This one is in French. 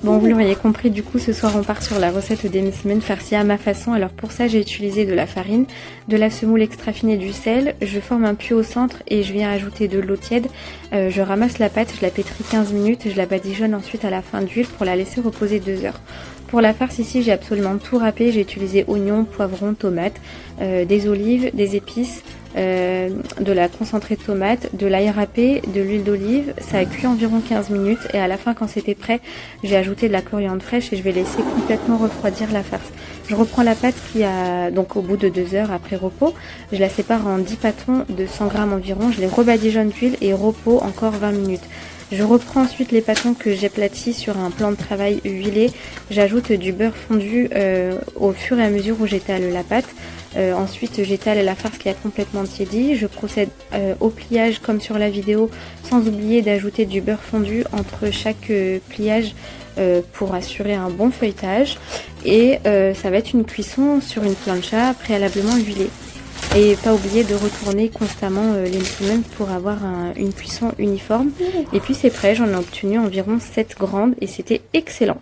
Bon, vous l'auriez compris, du coup, ce soir, on part sur la recette des msemen farcis à ma façon. Alors pour ça, j'ai utilisé de la farine, de la semoule extra fine et du sel. Je forme un puits au centre et je viens ajouter de l'eau tiède. Je ramasse la pâte, je la pétris 15 minutes, je la badigeonne ensuite à la fin d'huile pour la laisser reposer 2 heures. Pour la farce ici, j'ai absolument tout râpé. J'ai utilisé oignons, poivrons, tomates, des olives, des épices, de la concentrée de tomate, de l'ail râpé, de l'huile d'olive. Ça a cuit environ 15 minutes et à la fin, quand c'était prêt, j'ai ajouté de la coriandre fraîche et je vais laisser complètement refroidir la farce. Je reprends la pâte qui a donc au bout de 2 heures après repos, je la sépare en 10 pâtons de 100 grammes environ, je les rebadigeonne d'huile et repos encore 20 minutes. Je reprends ensuite les pâtons que j'aplatis sur un plan de travail huilé. J'ajoute du beurre fondu au fur et à mesure où j'étale la pâte. Ensuite, j'étale la farce qui a complètement tiédi. Je procède au pliage comme sur la vidéo, sans oublier d'ajouter du beurre fondu entre chaque pliage pour assurer un bon feuilletage. Et ça va être une cuisson sur une plancha préalablement huilée. Et pas oublier de retourner constamment les msemen pour avoir une cuisson uniforme. Et puis c'est prêt, j'en ai obtenu environ 7 grandes et c'était excellent.